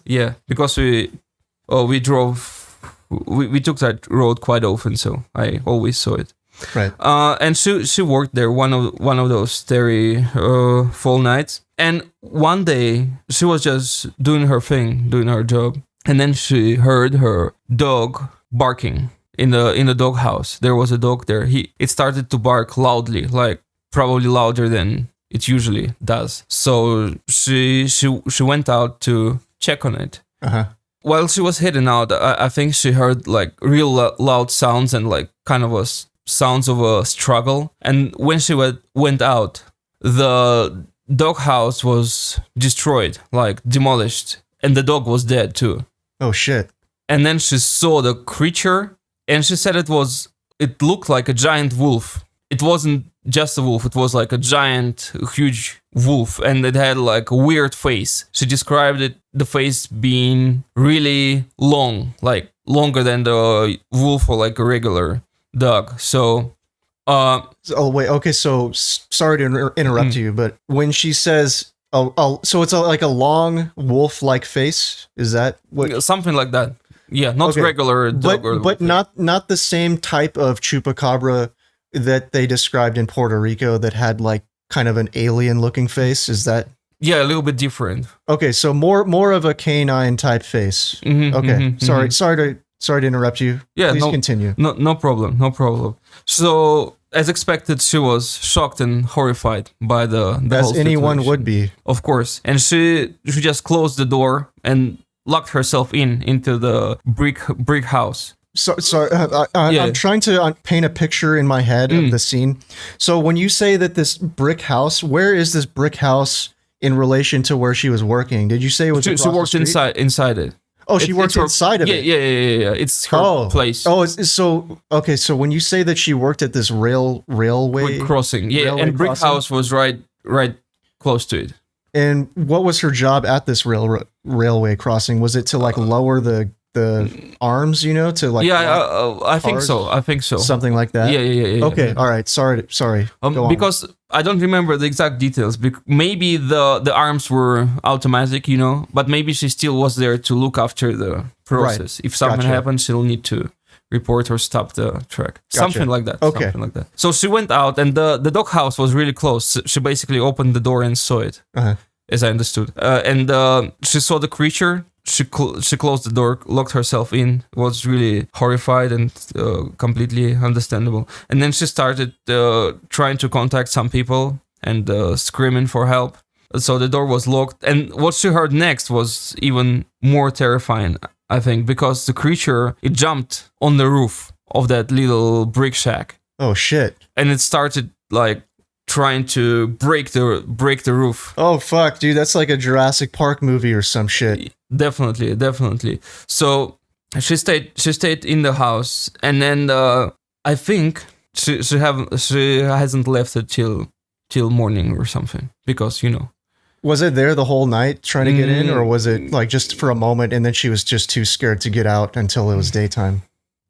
Yeah, because we took that road quite often, so I always saw it. Right. And she worked there one of those starry fall nights. And one day she was just doing her thing, doing her job, and then she heard her dog barking in the dog house. There was a dog there. It started to bark loudly, like probably louder than it usually does. So she went out to check on it. While she was heading out, I think she heard like real loud sounds and like kind of sounds of a struggle. And when she went out, the doghouse was destroyed, like demolished, and the dog was dead too. Oh shit. And then she saw the creature, and she said it looked like a giant wolf. It wasn't just a wolf, it was like a giant, huge wolf, and it had like a weird face. She described the face being really long, like longer than the wolf or like a regular dog. So wait, okay, so sorry to interrupt you, but when she says so it's like a long wolf-like face, is that what? Something like that. Yeah, not regular dog, but not the same type of chupacabra that they described in Puerto Rico that had like kind of an alien-looking face. Is that? Yeah, a little bit different. Okay, so more of a canine type face. Okay, sorry to interrupt you. Yeah, please continue. No problem. So, as expected, she was shocked and horrified by the as whole anyone situation. would be, of course. And she just closed the door and locked herself into the brick house. So I'm trying to paint a picture in my head of the scene. So when you say that this brick house, where is this brick house in relation to where she was working? Did you say it was? She worked inside it. Oh, she worked inside of it. Yeah. It's her place. Oh, so okay. So when you say that she worked at this railway crossing, and Brick House was right close to it. And what was her job at this railway crossing? Was it to like lower the arms, to like I think so. Something like that. Yeah. Okay, all right. Sorry. Go on. Because I don't remember the exact details. Maybe the arms were automatic, but maybe she still was there to look after the process. Right. If something happens, she'll need to report or stop the track. Gotcha. Something like that. Okay. Something like that. So she went out, and the doghouse was really close. She basically opened the door and saw it, as I understood. And she saw the creature. She closed the door, locked herself in, was really horrified and completely understandable. And then she started trying to contact some people and screaming for help. So the door was locked. And what she heard next was even more terrifying, I think, because the creature, it jumped on the roof of that little brick shack. Oh, shit. And it started like trying to break the roof. Oh, fuck, dude. That's like a Jurassic Park movie or some shit. Definitely. So she stayed in the house, and then I think she hasn't left it till morning or something, because Was it there the whole night trying to get in, or was it like just for a moment and then she was just too scared to get out until it was daytime?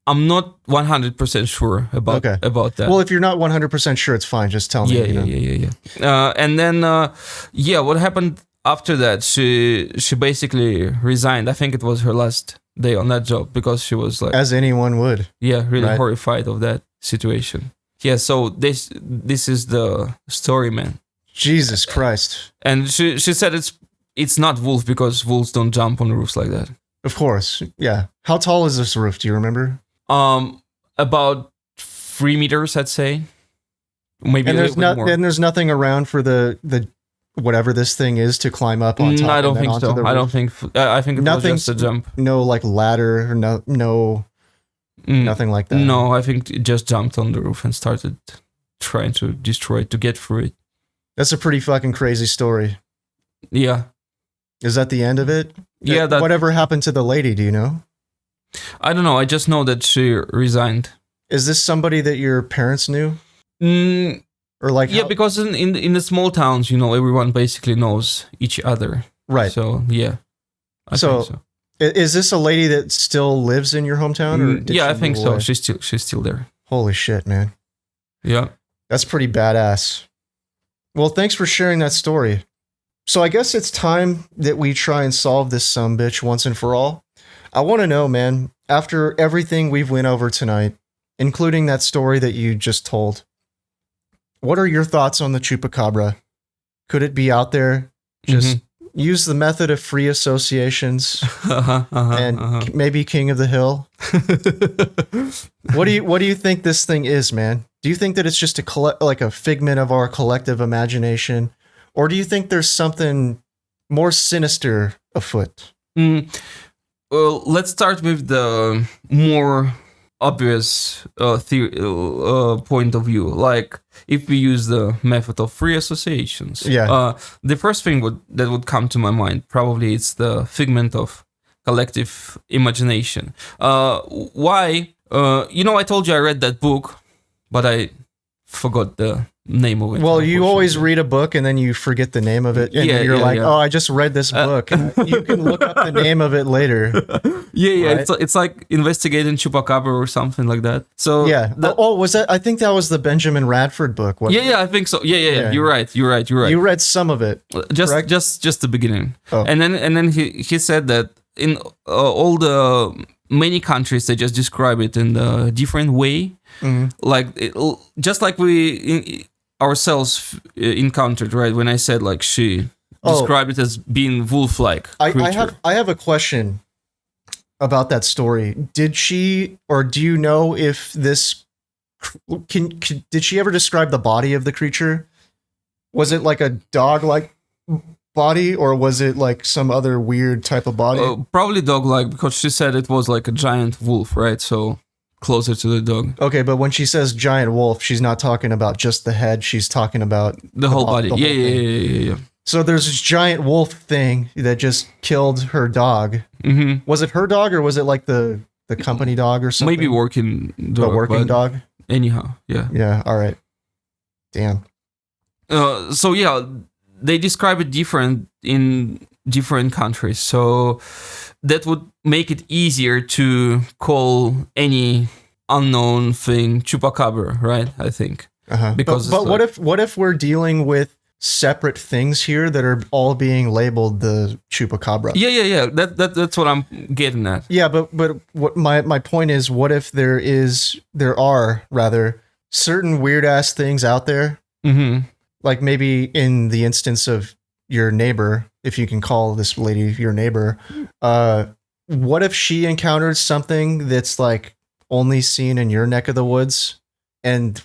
I'm not 100% sure about that. Well, if you're not 100% sure, it's fine. Just tell me. Yeah. And then what happened after that? She basically resigned. I think it was her last day on that job, because she was like, as anyone would. Yeah, really horrified of that situation. Yeah. So this is the story, man. Jesus Christ. And she said it's not wolf, because wolves don't jump on roofs like that. Of course. Yeah. How tall is this roof? Do you remember? About 3 meters, I'd say. Maybe and a little bit more. And there's nothing around for the whatever this thing is to climb up on top. I don't think so. I don't think. I think it was just a jump. No, like ladder or no. Nothing like that. No, I think it just jumped on the roof and started trying to destroy it, to get through it. That's a pretty fucking crazy story. Yeah. Is that the end of it? Yeah. Whatever happened to the lady? Do you know? I don't know. I just know that she resigned. Is this somebody that your parents knew? Or like? Yeah, because in the small towns, everyone basically knows each other. Right. So yeah. I think so. Is this a lady that still lives in your hometown? Or I think so. She's still there. Holy shit, man. Yeah. That's pretty badass. Well, thanks for sharing that story. So I guess it's time that we try and solve this sumbitch once and for all. I want to know, man, after everything we've went over tonight, including that story that you just told, what are your thoughts on the Chupacabra? Could it be out there? Just use the method of free associations and maybe King of the Hill. What do you think this thing is, man? Do you think that it's just a figment of our collective imagination, or do you think there's something more sinister afoot? Well, let's start with the more obvious point of view. Like, if we use the method of free associations, the first thing that would come to my mind probably it's the figment of collective imagination. Why? I told you I read that book, but I forgot the name of it. Well, you always read a book and then you forget the name of it, and you're like, "Oh, I just read this book." You can look up the name of it later. Right? It's like investigating Chupacabra or something like that. So was that? I think that was the Benjamin Radford book. I think so. Yeah. You're right. You read some of it. Just the beginning. Oh. And then he said that in all the many countries they just describe it in a different way. Like just like we ourselves encountered, right? When I said like she described it as being wolf-like creature. I have a question about that story. Did she, or do you know if this did she ever describe the body of the creature? Was it like a dog-like body, or was it like some other weird type of body? Probably dog-like, because she said it was like a giant wolf, right? So closer to the dog. Okay, but when she says giant wolf, she's not talking about just the head. She's talking about the whole body. Yeah. So there's this giant wolf thing that just killed her dog. Mm-hmm. Was it her dog or was it like the company dog or something? Maybe working dog. The working but dog? Anyhow, yeah. Yeah, all right. Damn. So yeah, they describe it different in different countries. So that would make it easier to call any unknown thing Chupacabra, right? I think. Uh-huh. Because but it's what if we're dealing with separate things here that are all being labeled the Chupacabra? Yeah. That's what I'm getting at. Yeah, but what my point is, what if there are certain weird ass things out there? Mm-hmm. Like maybe in the instance of your neighbor, if you can call this lady your neighbor, what if she encountered something that's like only seen in your neck of the woods? And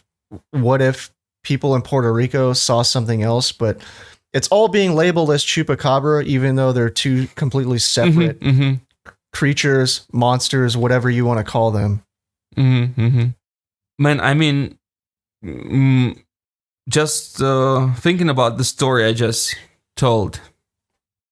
what if people in Puerto Rico saw something else, but it's all being labeled as Chupacabra, even though they're two completely separate creatures, monsters, whatever you want to call them. Man, I mean, just thinking about the story I just told,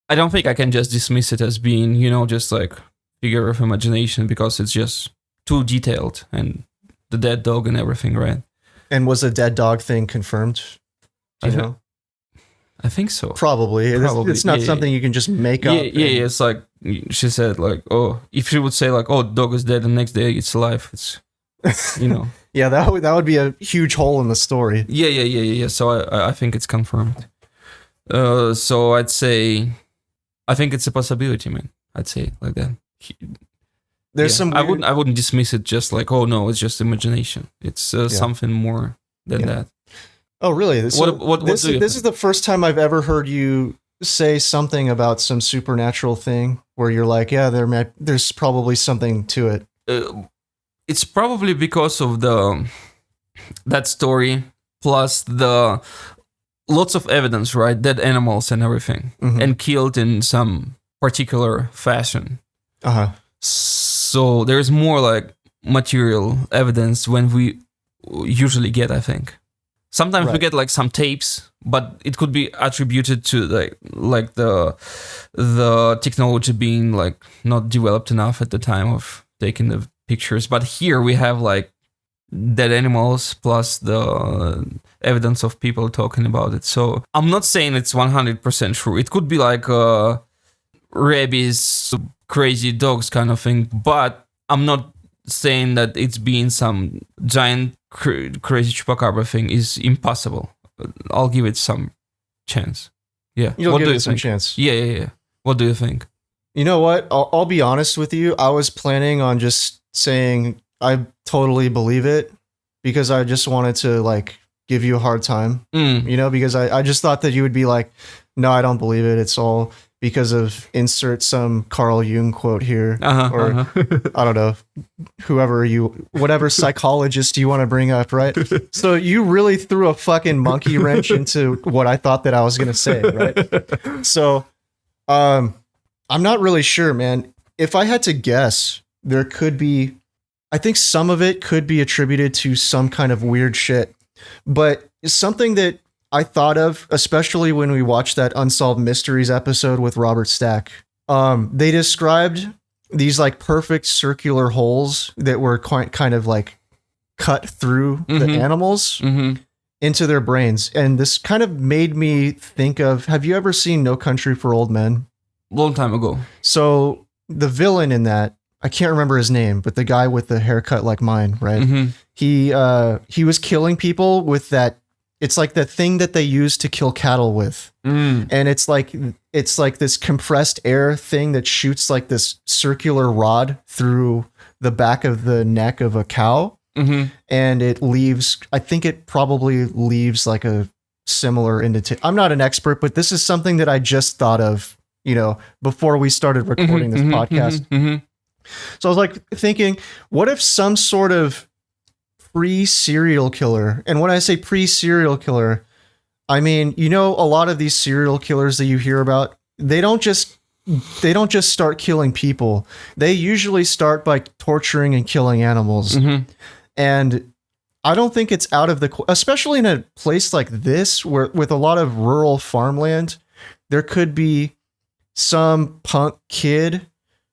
I don't think I can just dismiss it as being, just like figure of imagination, because it's just too detailed and the dead dog and everything, right? And was a dead dog thing confirmed? Do you know? I think so. Probably. It's not something you can just make up. Yeah. It's like she said, like, oh, if she would say, like, oh, dog is dead, and the next day it's alive. It's, Yeah, that would be a huge hole in the story. Yeah. So I think it's confirmed. So I'd say, I think it's a possibility, man. I'd say like that. There's some. Weird... I wouldn't dismiss it just like, oh no, it's just imagination. It's something more than that. Oh, really? So what do you think? This is the first time I've ever heard you say something about some supernatural thing where you're like, yeah, there's probably something to it. It's probably because of that story plus the lots of evidence, right? Dead animals and everything, and killed in some particular fashion. So there's more like material evidence when we usually get, I think. Sometimes we get like some tapes, but it could be attributed to like the technology being like not developed enough at the time of taking the pictures. But here we have like dead animals plus the evidence of people talking about it. So I'm not saying it's 100% true. It could be like rabies, crazy dogs kind of thing, but I'm not saying that it's being some giant crazy Chupacabra thing is impossible. I'll give it some chance. Yeah. You'll give it some chance. Yeah. What do you think? You know what? I'll be honest with you. I was planning on just saying I totally believe it because I just wanted to like give you a hard time, because I just thought that you would be like, no, I don't believe it. It's all because of insert some Carl Jung quote here, or I don't know, whatever psychologist you want to bring up, right? So you really threw a fucking monkey wrench into what I thought that I was going to say, right? So, I'm not really sure, man. If I had to guess, there could be, I think some of it could be attributed to some kind of weird shit, but something that I thought of, especially when we watched that Unsolved Mysteries episode with Robert Stack. They described these like perfect circular holes that were quite kind of like cut through the animals into their brains. And this kind of made me think of, have you ever seen No Country for Old Men? Long time ago. So the villain in that, I can't remember his name, but the guy with the haircut like mine, right? He was killing people with that. It's like the thing that they use to kill cattle with. And it's like this compressed air thing that shoots like this circular rod through the back of the neck of a cow. And it leaves, I think it probably leaves like a similar indentation. I'm not an expert, but this is something that I just thought of, before we started recording this podcast. So I was like thinking, what if some sort of pre-serial killer, and when I say pre-serial killer, I mean, a lot of these serial killers that you hear about, they don't just start killing people. They usually start by torturing and killing animals. And I don't think it's out of the, especially in a place like this where with a lot of rural farmland, there could be some punk kid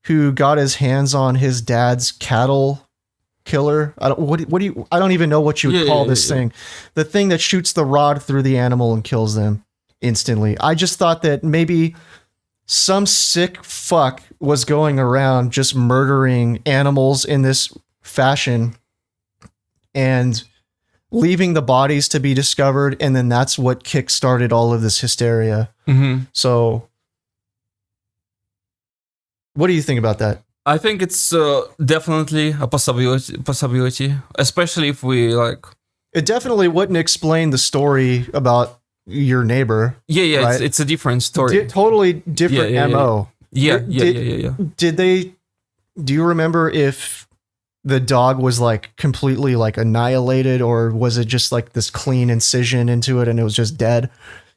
who got his hands on his dad's cattle killer. I don't even know what you would call this thing. The thing that shoots the rod through the animal and kills them instantly. I just thought that maybe some sick fuck was going around just murdering animals in this fashion and leaving the bodies to be discovered, and then that's what kick-started all of this hysteria. So what do you think about that? I think it's definitely a possibility, especially if we like... It definitely wouldn't explain the story about your neighbor. Yeah, right? It's a different story. Totally different MO. Yeah. Did they... Do you remember if the dog was like completely like annihilated, or was it just like this clean incision into it and it was just dead?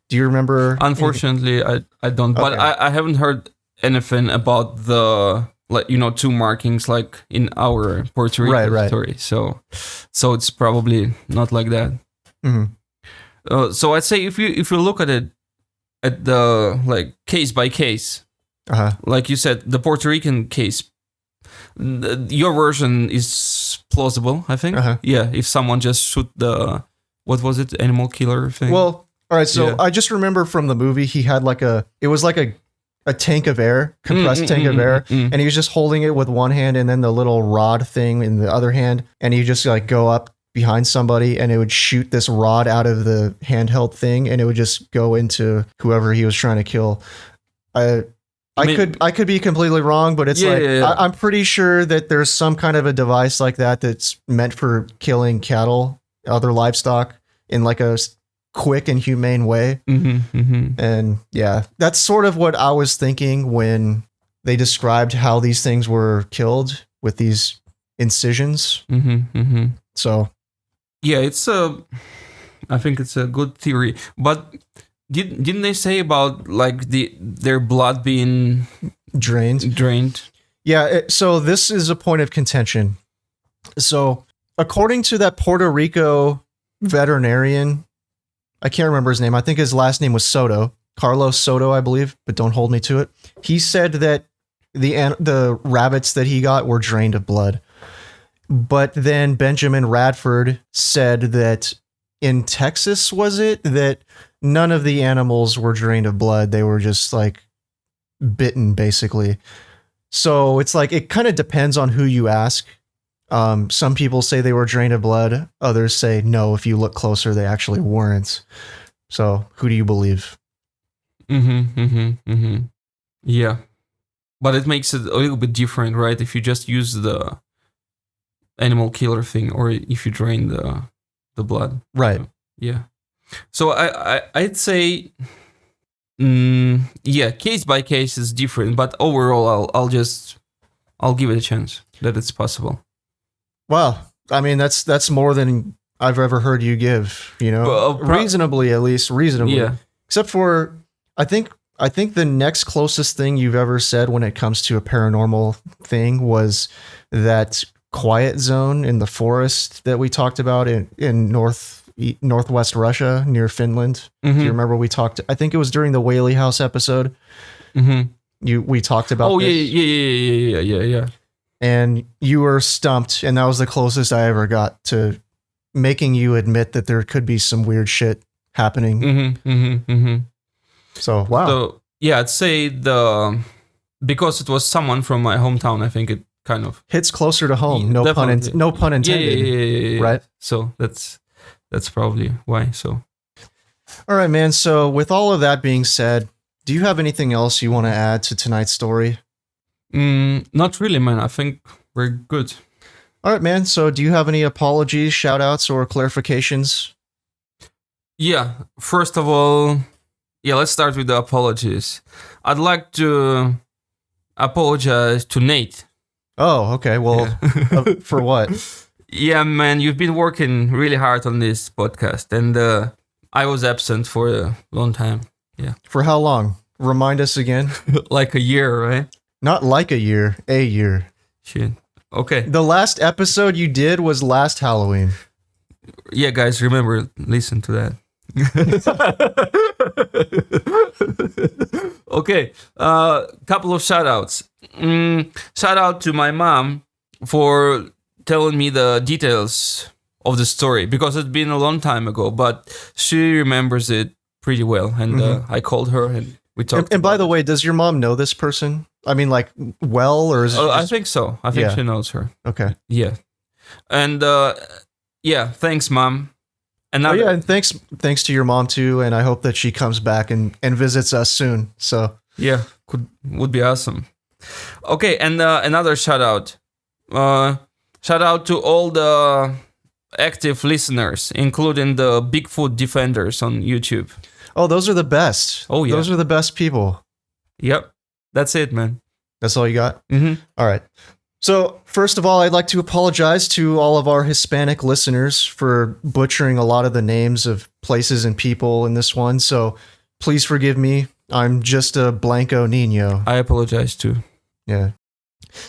Do you remember? Unfortunately, I don't. But Okay. I haven't heard anything about the, like, you know, two markings like in our Puerto Rico Right. story. So it's probably not like that. So I'd say if you look at it at the like case by case, like you said, the Puerto Rican case, your version is plausible, I think. Yeah, if someone just shoot the, what was it, animal killer thing? Well, all right. So I just remember from the movie, he had like it was like a tank of air, compressed tank of air, and he was just holding it with one hand and then the little rod thing in the other hand, and he just like go up behind somebody and it would shoot this rod out of the handheld thing and it would just go into whoever he was trying to kill. I could be completely wrong, but it's I'm pretty sure that there's some kind of a device like that that's meant for killing cattle, other livestock, in like a quick and humane way. And yeah, that's sort of what I was thinking when they described how these things were killed with these incisions. So yeah, I think it's a good theory, but didn't they say about like their blood being drained? Yeah, so this is a point of contention. So according to that Puerto Rico veterinarian, I can't remember his name. I think his last name was Soto, Carlos Soto, I believe, but don't hold me to it. He said that the rabbits that he got were drained of blood. But then Benjamin Radford said that in Texas, was it, that none of the animals were drained of blood. They were just like bitten, basically. So it's like, it kind of depends on who you ask. Some people say they were drained of blood. Others say no, if you look closer, they actually weren't. So who do you believe? Yeah. But it makes it a little bit different, right? If you just use the animal killer thing, or if you drain the blood. Right. Yeah. So I'd say, yeah, case by case is different, but overall, I'll give it a chance that it's possible. Well, I mean, that's more than I've ever heard you give, you know, reasonably, at least reasonably. Yeah. Except for, I think the next closest thing you've ever said when it comes to a paranormal thing was that quiet zone in the forest that we talked about in northwest Russia near Finland. Do you remember we talked? I think it was during the Whaley House episode. We talked about. Oh this. Yeah. And you were stumped, and that was the closest I ever got to making you admit that there could be some weird shit happening. So wow. So yeah, I'd say because it was someone from my hometown, I think it kind of hits closer to home. No pun intended. Yeah. Right. So that's probably why. So all right, man. So with all of that being said, do you have anything else you want to add to tonight's story? Not really, man. I think we're good. All right, man. So do you have any apologies, shout outs, or clarifications? Yeah. First of all, let's start with the apologies. I'd like to apologize to Nate. Oh, okay. Well, for what? Yeah, man, you've been working really hard on this podcast, and I was absent for a long time. Yeah. For how long? Remind us again. Like a year, right? Not like a year. Shit. Okay. The last episode you did was last Halloween. Yeah, guys, remember, listen to that. Okay. Couple of shout outs. shout out to my mom for telling me the details of the story because it's been a long time ago, but she remembers it pretty well. And I called her and we talked. And by the way, does your mom know this person? I mean, like, well, or is it I think so. I think she knows her. Okay. Yeah. And thanks, Mom. And now and thanks to your mom too, and I hope that she comes back and visits us soon. So yeah, would be awesome. Okay, and another shout out. Shout out to all the active listeners, including the Bigfoot defenders on YouTube. Oh, those are the best. Oh, yeah. Those are the best people. Yep. That's it, man. That's all you got? Mm-hmm. All right. So, first of all, I'd like to apologize to all of our Hispanic listeners for butchering a lot of the names of places and people in this one. So, please forgive me. I'm just a blanco niño. I apologize too. Yeah.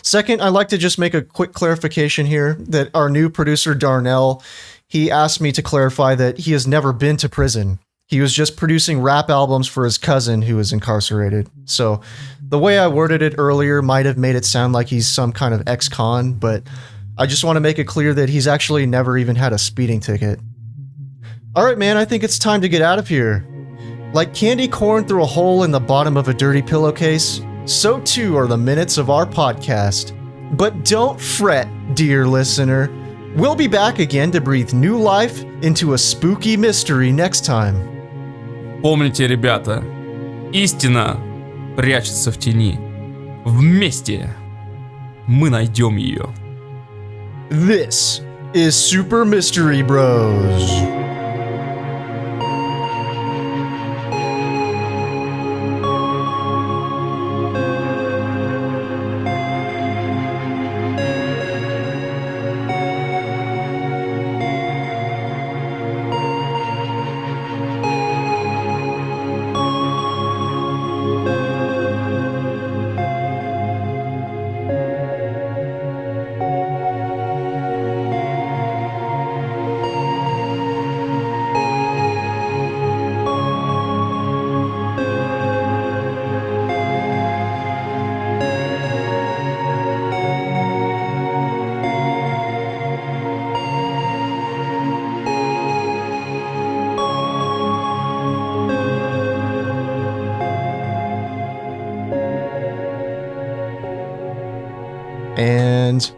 Second, I'd like to just make a quick clarification here that our new producer, Darnell, he asked me to clarify that he has never been to prison. He was just producing rap albums for his cousin who was incarcerated. So the way I worded it earlier might have made it sound like he's some kind of ex-con, but I just want to make it clear that he's actually never even had a speeding ticket. All right, man, I think it's time to get out of here. Like candy corn through a hole in the bottom of a dirty pillowcase, so too are the minutes of our podcast. But don't fret, dear listener. We'll be back again to breathe new life into a spooky mystery next time. Помните, ребята, истина прячется в тени. Вместе мы найдем ее. This is Super Mystery Bros. And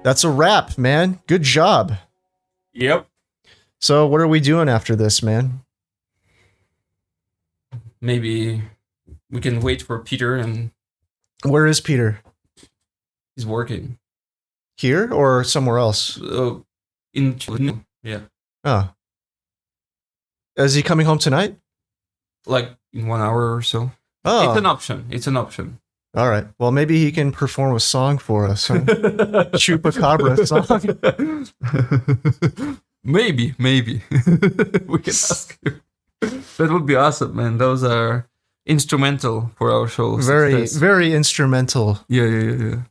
that's a wrap, man. Good job. Yep. So what are we doing after this, man? Maybe we can wait for Peter and Where is Peter? he's working. Here or somewhere else? Yeah. Oh. Is he coming home tonight? Like in 1 hour or so. Oh. It's an option. It's an option. All right. Well, maybe he can perform a song for us. Huh? Chupacabra song. Maybe. We can ask him. That would be awesome, man. Those are instrumental for our show. Very instrumental. Yeah.